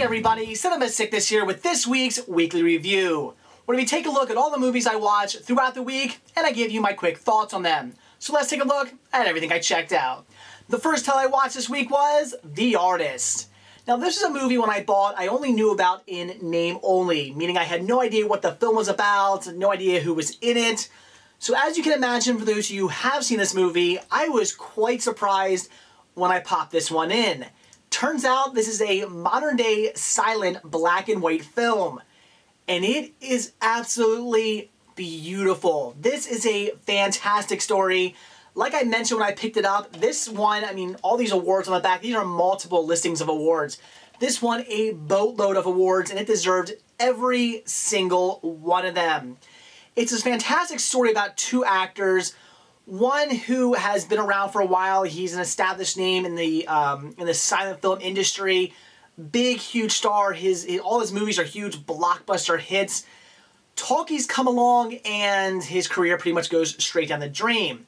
everybody, Cinema Sickness here with this week's weekly review, where we take a look at all the movies I watched throughout the week and I give you my quick thoughts on them. So let's take a look at everything I checked out. The first title I watched this week was The Artist. Now this is a movie when I bought I only knew about in name only, meaning I had no idea what the film was about, no idea who was in it. So as you can imagine, for those of you who have seen this movie, I was quite surprised when I popped this one in. Turns out this is a modern-day silent black and white film, and it is absolutely beautiful. This is a fantastic story. Like I mentioned when I picked it up, this one, I mean, all these awards on the back, these are multiple listings of awards. This won a boatload of awards, and it deserved every single one of them. It's a fantastic story about two actors. One who has been around for a while. He's an established name in the silent film industry. Big, huge star. All his movies are huge blockbuster hits. Talkies come along and his career pretty much goes straight down the drain.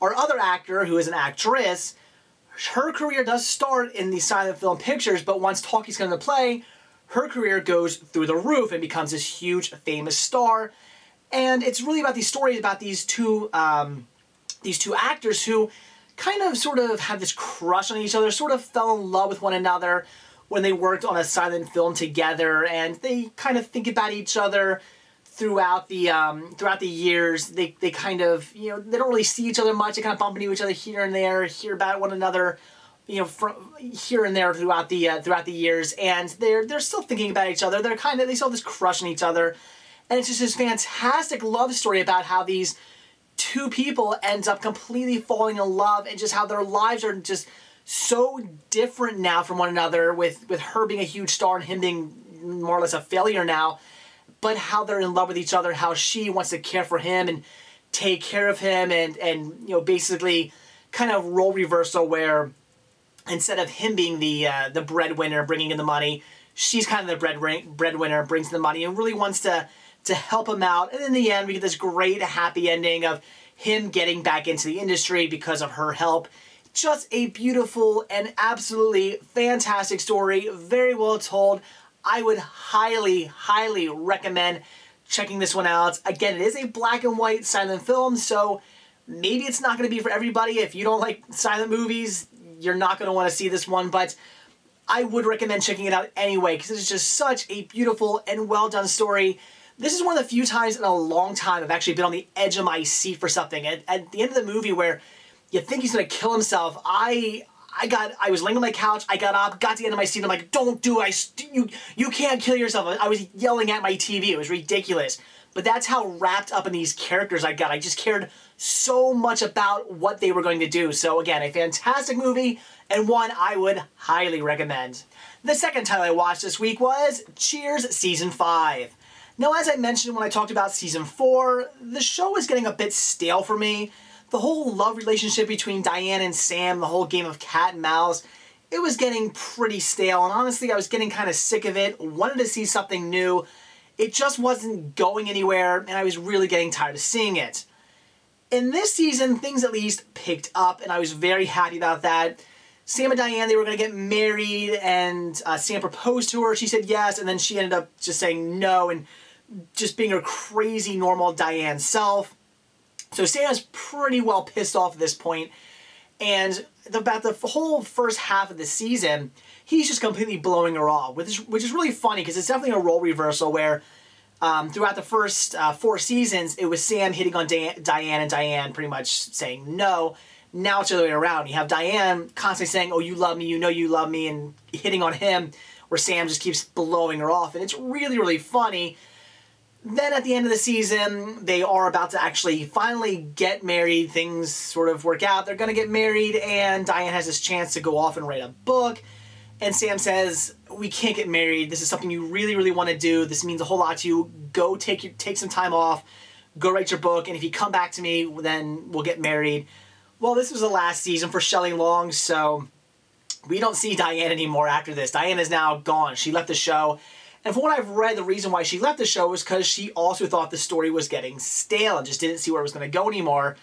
Our other actor, who is an actress, her career does start in the silent film pictures, but once Talkies come into play, her career goes through the roof and becomes this huge, famous star. And it's really about these stories about these two actors who kind of sort of have this crush on each other, sort of fell in love with one another when they worked on a silent film together, and they kind of think about each other throughout the years. They kind of, you know, they don't really see each other much. They kind of bump into each other here and there, hear about one another, you know, from here and there throughout the years, and they're still thinking about each other. They still have this crush on each other, and it's just this fantastic love story about how these two people end up completely falling in love, and just how their lives are just so different now from one another, with her being a huge star and him being more or less a failure now, but how they're in love with each other, how she wants to care for him and take care of him, and you know, basically kind of role reversal where instead of him being the breadwinner bringing in the money, she's kind of the breadwinner, brings in the money, and really wants to help him out. And in the end, we get this great happy ending of him getting back into the industry because of her help. Just a beautiful and absolutely fantastic story. Very well told. I would highly, highly recommend checking this one out. Again, it is a black and white silent film, so maybe it's not going to be for everybody. If you don't like silent movies, you're not going to want to see this one, but I would recommend checking it out anyway, because it's just such a beautiful and well done story. This is one of the few times in a long time I've actually been on the edge of my seat for something. At the end of the movie, where you think he's going to kill himself, I was laying on my couch, I got up, got to the end of my seat, I'm like, don't do it, you can't kill yourself. I was yelling at my TV, it was ridiculous. But that's how wrapped up in these characters I got. I just cared so much about what they were going to do. So again, a fantastic movie, and one I would highly recommend. The second title I watched this week was Cheers Season 5. Now, as I mentioned when I talked about Season 4, the show was getting a bit stale for me. The whole love relationship between Diane and Sam, the whole game of cat and mouse, it was getting pretty stale, and honestly, I was getting kind of sick of it, wanted to see something new. It just wasn't going anywhere, and I was really getting tired of seeing it. In this season, things at least picked up, and I was very happy about that. Sam and Diane, they were going to get married, and Sam proposed to her. She said yes, and then she ended up just saying no, and just being her crazy, normal Diane self. So Sam's pretty well pissed off at this point, and about the whole first half of the season, he's just completely blowing her off, which is really funny, because it's definitely a role reversal where throughout the first 4 seasons, it was Sam hitting on Diane and Diane pretty much saying no. Now it's the other way around. You have Diane constantly saying, oh, you love me, you know you love me, and hitting on him, where Sam just keeps blowing her off, and it's really, really funny. Then at the end of the season, they are about to actually finally get married. Things sort of work out. They're going to get married, and Diane has this chance to go off and write a book. And Sam says, we can't get married. This is something you really, really want to do. This means a whole lot to you. Go take some time off. Go write your book, and if you come back to me, then we'll get married. Well, this was the last season for Shelley Long, so we don't see Diane anymore after this. Diane is now gone. She left the show. And from what I've read, the reason why she left the show was because she also thought the story was getting stale and just didn't see where it was going to go anymore.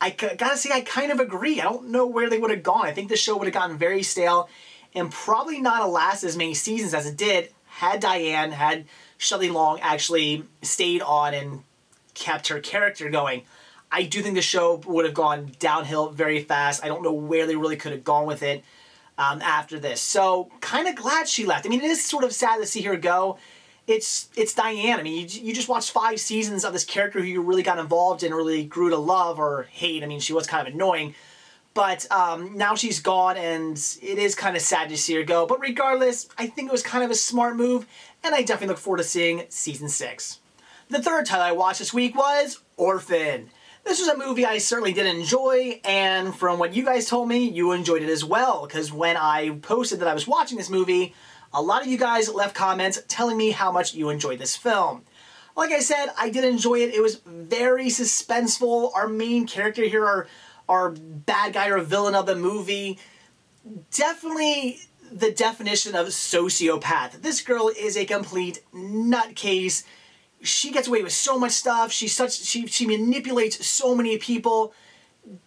I gotta say, I kind of agree. I don't know where they would have gone. I think the show would have gotten very stale, and probably not last as many seasons as it did had Shelley Long actually stayed on and kept her character going. I do think the show would have gone downhill very fast. I don't know where they really could have gone with it after this. So kind of glad she left. I mean, it is sort of sad to see her go. It's Diane. I mean, you just watched 5 seasons of this character who you really got involved in, really grew to love or hate. I mean, she was kind of annoying. But now she's gone, and it is kind of sad to see her go. But regardless, I think it was kind of a smart move, and I definitely look forward to seeing Season 6. The third title I watched this week was Orphan. This was a movie I certainly did enjoy, and from what you guys told me, you enjoyed it as well, because when I posted that I was watching this movie, a lot of you guys left comments telling me how much you enjoyed this film. Like I said, I did enjoy it. It was very suspenseful. Our main character here, our bad guy or villain of the movie, definitely the definition of sociopath. This girl is a complete nutcase. She gets away with so much stuff. She manipulates so many people.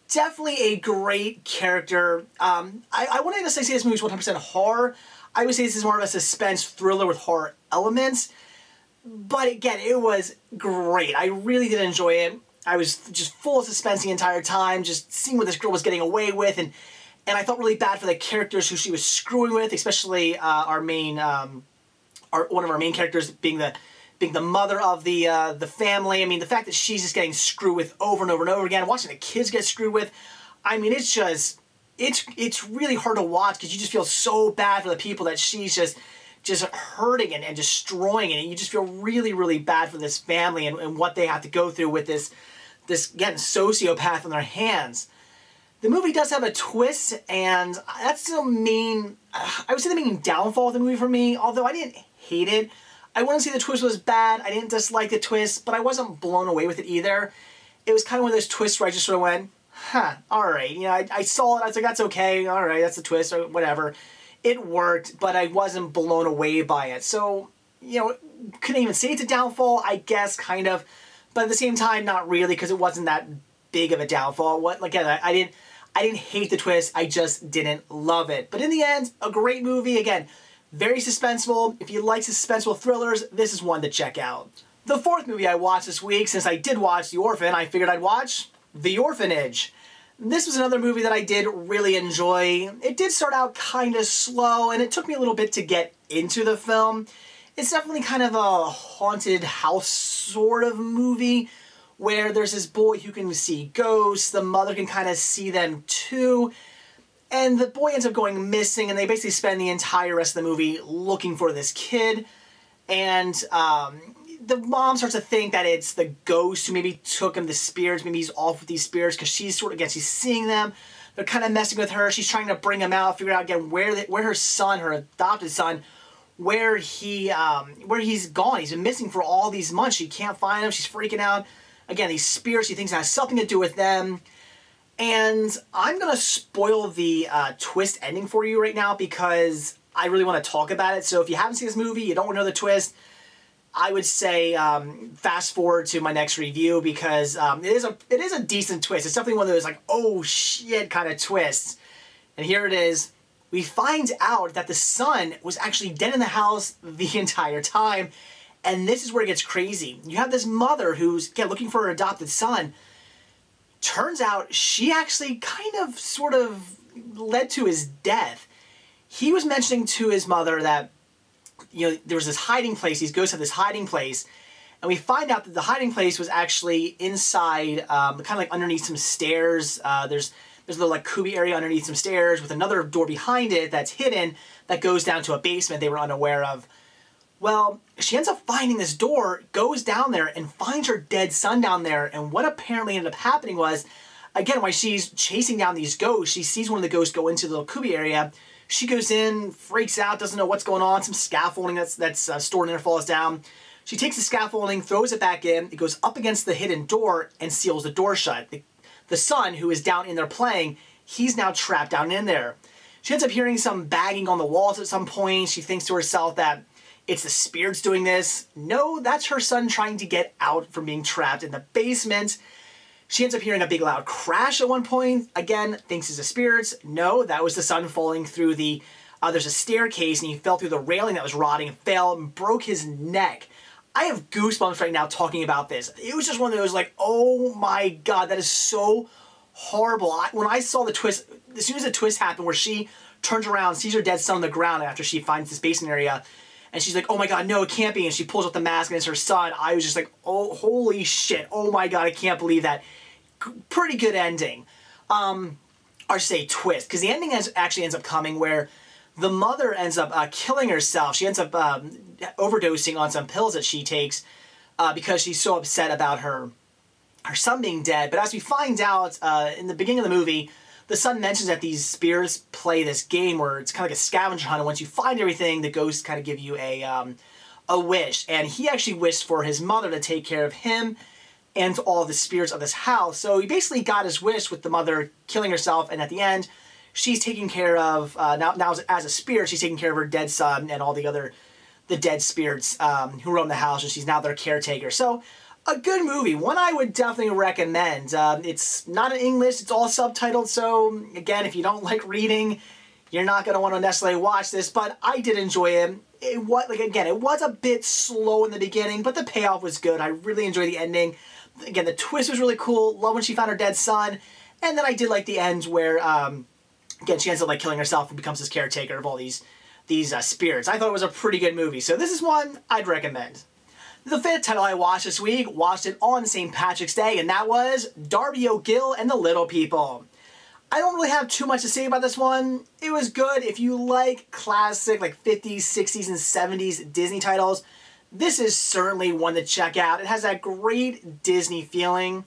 Definitely a great character. I wouldn't necessarily say this movie is 100% horror. I would say this is more of a suspense thriller with horror elements. But again, it was great. I really did enjoy it. I was just full of suspense the entire time, just seeing what this girl was getting away with, and I felt really bad for the characters who she was screwing with, especially one of our main characters being the mother of the family. I mean, the fact that she's just getting screwed with over and over and over again, watching the kids get screwed with. I mean, it's really hard to watch because you just feel so bad for the people that she's just hurting and destroying, and you just feel really, really bad for this family and what they have to go through with this again, sociopath on their hands. The movie does have a twist, and that's I would say the main downfall of the movie for me, although I didn't hate it. I wouldn't say the twist was bad. I didn't dislike the twist, but I wasn't blown away with it either. It was kind of one of those twists where I just sort of went, huh, alright. You know, I saw it, I was like, that's okay, alright, that's the twist, or whatever. It worked, but I wasn't blown away by it. So, you know, couldn't even say it's a downfall, I guess, kind of. But at the same time, not really, because it wasn't that big of a downfall. Again, I didn't hate the twist, I just didn't love it. But in the end, a great movie. Again, very suspenseful. If you like suspenseful thrillers, this is one to check out. The fourth movie I watched this week, since I did watch The Orphan, I figured I'd watch The Orphanage. This was another movie that I did really enjoy. It did start out kind of slow, and it took me a little bit to get into the film. It's definitely kind of a haunted house sort of movie, where there's this boy who can see ghosts, the mother can kind of see them too, and the boy ends up going missing, and they basically spend the entire rest of the movie looking for this kid, and the mom starts to think that it's the ghost who maybe took him, the spirits, maybe he's off with these spirits, because she's sort of, again, she's seeing them, they're kind of messing with her, she's trying to bring him out, figure out again where her son, her adopted son, where he's gone. He's been missing for all these months. She can't find him, she's freaking out. Again, these spirits, she thinks it has something to do with them. And I'm going to spoil the twist ending for you right now because I really want to talk about it. So if you haven't seen this movie, you don't know the twist, I would say fast forward to my next review because it is a decent twist. It's definitely one of those like, oh shit kind of twists. And here it is. We find out that the son was actually dead in the house the entire time. And this is where it gets crazy. You have this mother who's looking for her adopted son. Turns out she actually kind of sort of led to his death. He was mentioning to his mother that, you know, there was this hiding place, these ghosts have this hiding place, and we find out that the hiding place was actually inside, kind of like underneath some stairs. There's a little like cubby area underneath some stairs with another door behind it that's hidden that goes down to a basement they were unaware of. Well, she ends up finding this door, goes down there, and finds her dead son down there, and what apparently ended up happening was, again, while she's chasing down these ghosts, she sees one of the ghosts go into the little cubby area. She goes in, freaks out, doesn't know what's going on, some scaffolding that's stored in there falls down. She takes the scaffolding, throws it back in, it goes up against the hidden door, and seals the door shut. The son, who is down in there playing, he's now trapped down in there. She ends up hearing some banging on the walls at some point. She thinks to herself that it's the spirits doing this. No, that's her son trying to get out from being trapped in the basement. She ends up hearing a big loud crash at one point. Again, thinks it's the spirits. No, that was the son falling through the There's a staircase and he fell through the railing that was rotting and fell and broke his neck. I have goosebumps right now talking about this. It was just one of those like, oh my god, that is so horrible. When I saw the twist, as soon as the twist happened where she turns around, sees her dead son on the ground after she finds this basement area, and she's like, oh my god, no, it can't be, and she pulls up the mask and it's her son, I was just like, oh, holy shit, oh my god, I can't believe that. Pretty good ending. Or say twist, because the ending actually ends up coming where the mother ends up killing herself. She ends up overdosing on some pills that she takes because she's so upset about her son being dead. But as we find out in the beginning of the movie, the son mentions that these spirits play this game where it's kind of like a scavenger hunt, and once you find everything, the ghosts kind of give you a wish. And he actually wished for his mother to take care of him and all the spirits of this house. So he basically got his wish with the mother killing herself, and at the end, she's taking care of, now as a spirit, she's taking care of her dead son and all the dead spirits who roam the house, and she's now their caretaker. So, a good movie, one I would definitely recommend. It's not in English, it's all subtitled, so again, if you don't like reading, you're not going to want to necessarily watch this, but I did enjoy it. It was a bit slow in the beginning, but the payoff was good. I really enjoyed the ending. Again, the twist was really cool. Love when she found her dead son. And then I did like the end where, again, she ends up like killing herself and becomes this caretaker of all these spirits. I thought it was a pretty good movie. So this is one I'd recommend. The fifth title I watched this week, watched it on St. Patrick's Day, and that was Darby O'Gill and the Little People. I don't really have too much to say about this one. It was good. If you like classic like 50s, 60s, and 70s Disney titles, this is certainly one to check out. It has that great Disney feeling.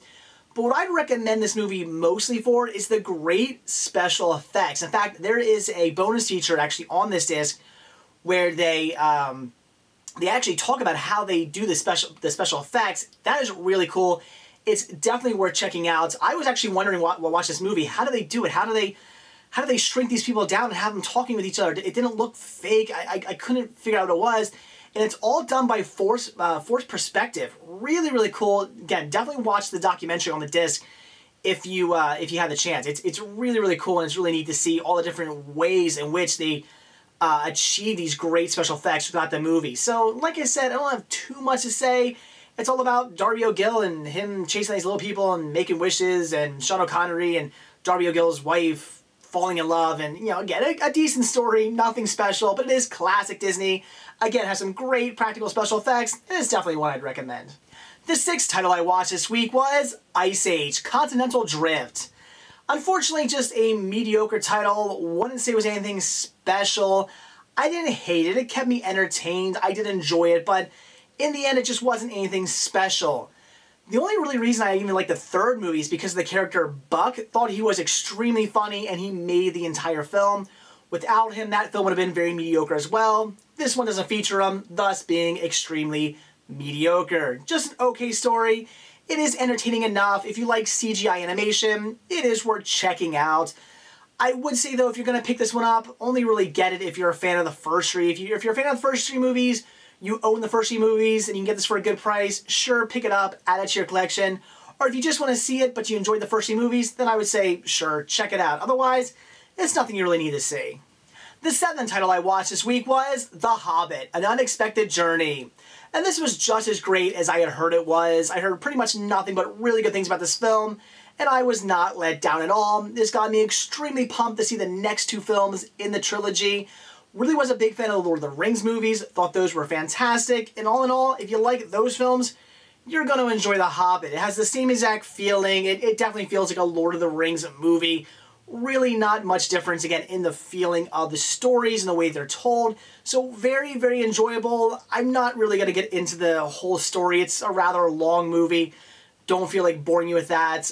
But what I'd recommend this movie mostly for is the great special effects. In fact, there is a bonus feature actually on this disc where they actually talk about how they do the special effects. That is really cool. It's definitely worth checking out. I was actually wondering while watching this movie, how do they do it? How do they shrink these people down and have them talking with each other? It didn't look fake. I couldn't figure out what it was. And it's all done by forced perspective. Really, really cool. Again, definitely watch the documentary on the disc if you have the chance. It's really, really cool, and it's really neat to see all the different ways in which they achieve these great special effects throughout the movie. So, like I said, I don't have too much to say. It's all about Darby O'Gill and him chasing these little people and making wishes, and Sean O'Connery and Darby O'Gill's wife falling in love, and, you know, again, a decent story, nothing special, but it is classic Disney. Again, it has some great practical special effects, and it's definitely one I'd recommend. The sixth title I watched this week was Ice Age: Continental Drift. Unfortunately, just a mediocre title. Wouldn't say it was anything special. I didn't hate it. It kept me entertained. I did enjoy it, but in the end, it just wasn't anything special. The only really reason I even like the third movie is because the character Buck. Thought he was extremely funny, and he made the entire film. Without him, that film would have been very mediocre as well. This one doesn't feature him, thus being extremely mediocre. Just an okay story. It is entertaining enough. If you like CGI animation, it is worth checking out. I would say, though, if you're going to pick this one up, only really get it if you're a fan of the first three. If you're a fan of the first three movies, you own the first three movies, and you can get this for a good price, sure, pick it up, add it to your collection. Or if you just want to see it, but you enjoyed the first three movies, then I would say, sure, check it out. Otherwise, it's nothing you really need to see. The seventh title I watched this week was The Hobbit: An Unexpected Journey. And this was just as great as I had heard it was. I heard pretty much nothing but really good things about this film, and I was not let down at all. This got me extremely pumped to see the next two films in the trilogy. Really was a big fan of the Lord of the Rings movies, thought those were fantastic, and all in all, if you like those films, you're going to enjoy The Hobbit. It has the same exact feeling. It definitely feels like a Lord of the Rings movie. Really not much difference, again, in the feeling of the stories and the way they're told. So very, very enjoyable. I'm not really going to get into the whole story. It's a rather long movie. Don't feel like boring you with that.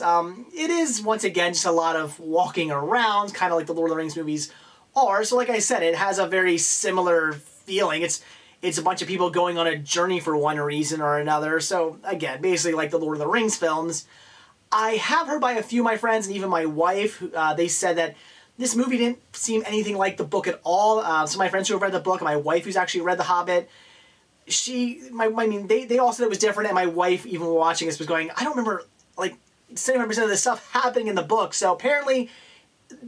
It is, once again, just a lot of walking around, kind of like the Lord of the Rings movies are. So like I said, it has a very similar feeling. It's a bunch of people going on a journey for one reason or another. So again, basically like the Lord of the Rings films. I have heard by a few of my friends, and even my wife, they said that this movie didn't seem anything like the book at all. Some of my friends who have read the book, and my wife who's actually read The Hobbit, they all said it was different, and my wife, even watching this, was going, I don't remember, like, 70% of this stuff happening in the book. So apparently,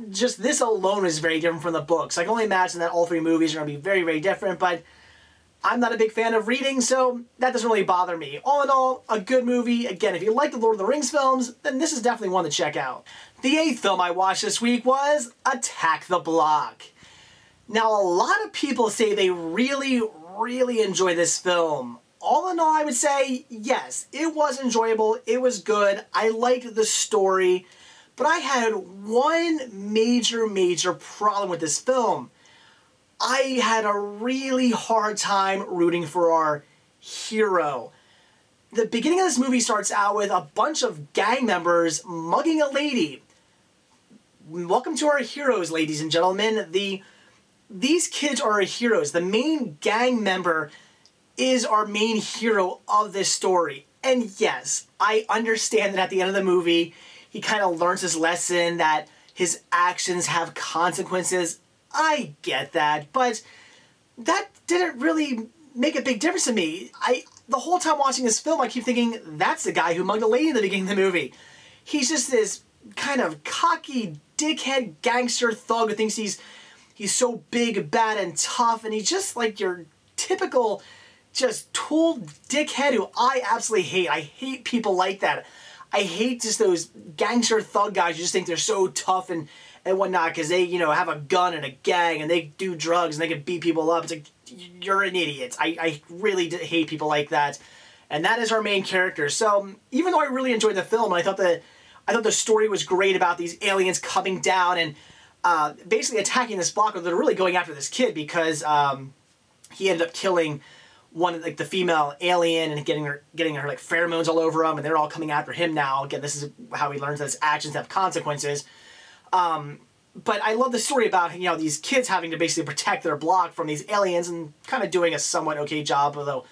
just this alone is very different from the books. I can only imagine that all three movies are going to be very, very different, but I'm not a big fan of reading, so that doesn't really bother me. All in all, a good movie. Again, if you like the Lord of the Rings films, then this is definitely one to check out. The 8th film I watched this week was Attack the Block. Now, a lot of people say they really, really enjoy this film. All in all, I would say, yes, it was enjoyable, it was good, I liked the story, but I had one major problem with this film. I had a really hard time rooting for our hero. The beginning of this movie starts out with a bunch of gang members mugging a lady. Welcome to our heroes, ladies and gentlemen. These kids are our heroes. The main gang member is our main hero of this story. And yes, I understand that at the end of the movie, he kind of learns his lesson that his actions have consequences. I get that, but that didn't really make a big difference to me. The whole time watching this film, I keep thinking, that's the guy who mugged a lady in the beginning of the movie. He's just this kind of cocky, dickhead gangster thug who thinks he's so big, bad, and tough, and he's just like your typical just tool dickhead who I absolutely hate. I hate people like that. I hate just those gangster thug guys who just think they're so tough and whatnot because they, have a gun and a gang and they do drugs and they can beat people up. It's like, you're an idiot. I really hate people like that. And that is our main character. So even though I really enjoyed the film, I thought the story was great about these aliens coming down and basically attacking this block, or they're really going after this kid because he ended up killing one of the female alien and getting her like pheromones all over him, and they're all coming after him now. Again, this is how he learns that his actions have consequences. But I love the story about these kids having to basically protect their block from these aliens and kind of doing a somewhat okay job, although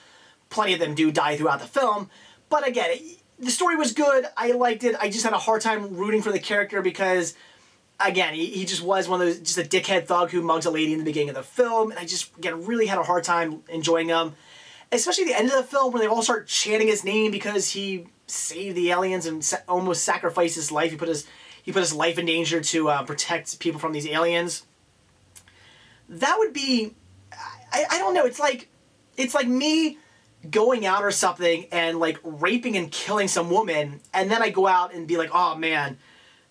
plenty of them do die throughout the film. But again, the story was good. I liked it. I just had a hard time rooting for the character because, again, he just was one of those, just a dickhead thug who mugs a lady in the beginning of the film, and I just, again, really had a hard time enjoying him. Especially at the end of the film when they all start chanting his name because he saved the aliens and almost sacrificed his life. He put his life in danger to protect people from these aliens. That would be, I don't know, it's like me going out or something and like raping and killing some woman, and then I go out and be like, oh man,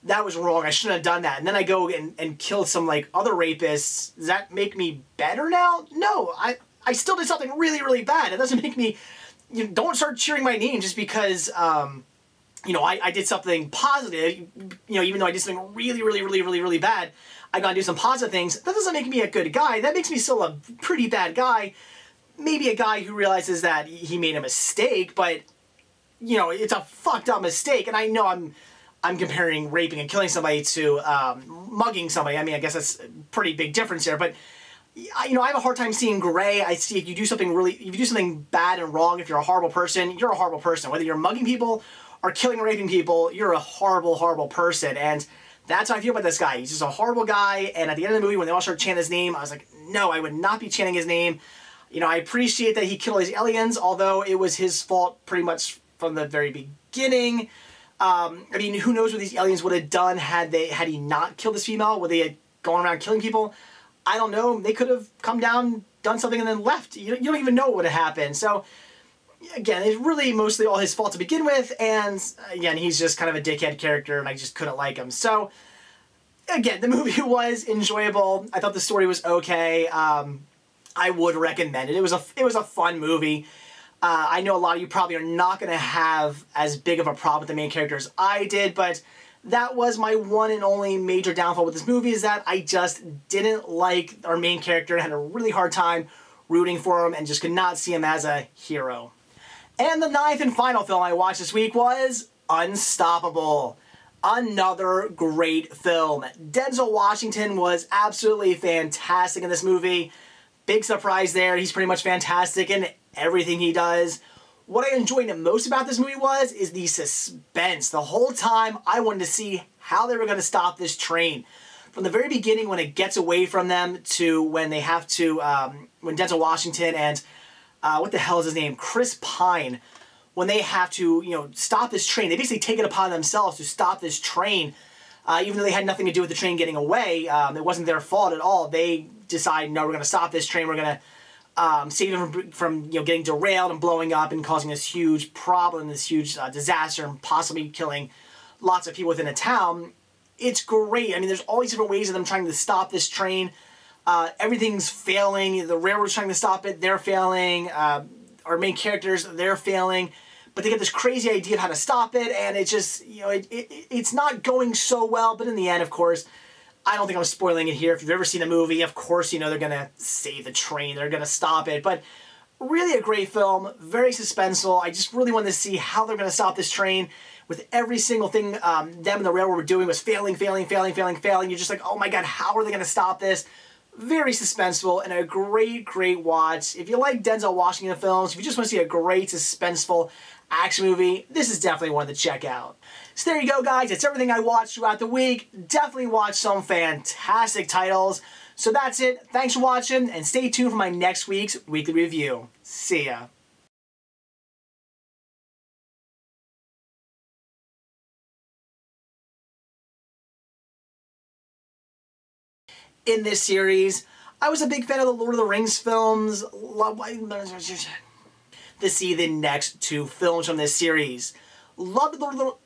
that was wrong, I shouldn't have done that. And then I go and kill some like other rapists. Does that make me better now? No, I still did something really, really bad. It doesn't make me, don't start cheering my name just because, I did something positive, even though I did something really, really, really, really, really bad, I gotta do some positive things. That doesn't make me a good guy. That makes me still a pretty bad guy. Maybe a guy who realizes that he made a mistake, but, it's a fucked up mistake. And I know I'm comparing raping and killing somebody to mugging somebody. I mean, I guess that's a pretty big difference here, but I have a hard time seeing gray. I see if you do something bad and wrong, if you're a horrible person, you're a horrible person. Whether you're mugging people or killing or raping people, you're a horrible, horrible person. And that's how I feel about this guy. He's just a horrible guy. And at the end of the movie, when they all started chanting his name, I was like, no, I would not be chanting his name. I appreciate that he killed all these aliens, although it was his fault pretty much from the very beginning. I mean, who knows what these aliens would have done had he not killed this female? Would they have gone around killing people? I don't know. They could have come down, done something, and then left. You don't even know what would have happened. So, again, it's really mostly all his fault to begin with, and again, he's just kind of a dickhead character, and I just couldn't like him. So, again, the movie was enjoyable. I thought the story was okay. I would recommend it. It was a fun movie. I know a lot of you probably are not going to have as big of a problem with the main character as I did, but that was my one and only major downfall with this movie, is that I just didn't like our main character. I had a really hard time rooting for him and just could not see him as a hero. And the 9th and final film I watched this week was Unstoppable. Another great film. Denzel Washington was absolutely fantastic in this movie. Big surprise there. He's pretty much fantastic in everything he does. What I enjoyed the most about this movie is the suspense. The whole time I wanted to see how they were going to stop this train. From the very beginning when it gets away from them to when they have to, when Denzel Washington and, what the hell is his name? Chris Pine, when they have to, stop this train. They basically take it upon themselves to stop this train Even though they had nothing to do with the train getting away, it wasn't their fault at all. They decided, no, we're going to stop this train. We're going to save it from getting derailed and blowing up and causing this huge problem, this huge disaster, and possibly killing lots of people within a town. It's great. I mean, there's all these different ways of them trying to stop this train. Everything's failing. The railroad's trying to stop it. They're failing. Our main characters, they're failing. But they get this crazy idea of how to stop it, and it just, it's not going so well. But in the end, of course, I don't think I'm spoiling it here. If you've ever seen a movie, of course, they're going to save the train. They're going to stop it. But really a great film. Very suspenseful. I just really wanted to see how they're going to stop this train. With every single thing them and the railroad were doing was failing. You're just like, oh my god, how are they going to stop this? Very suspenseful and a great, great watch. If you like Denzel Washington films, if you just want to see a great, suspenseful action movie, this is definitely one to check out. So there you go, guys. That's everything I watched throughout the week. Definitely watched some fantastic titles. So that's it. Thanks for watching, and stay tuned for my next week's weekly review. See ya. In this series, I was a big fan of the Lord of the Rings films. To see the next 2 films from this series. Loved the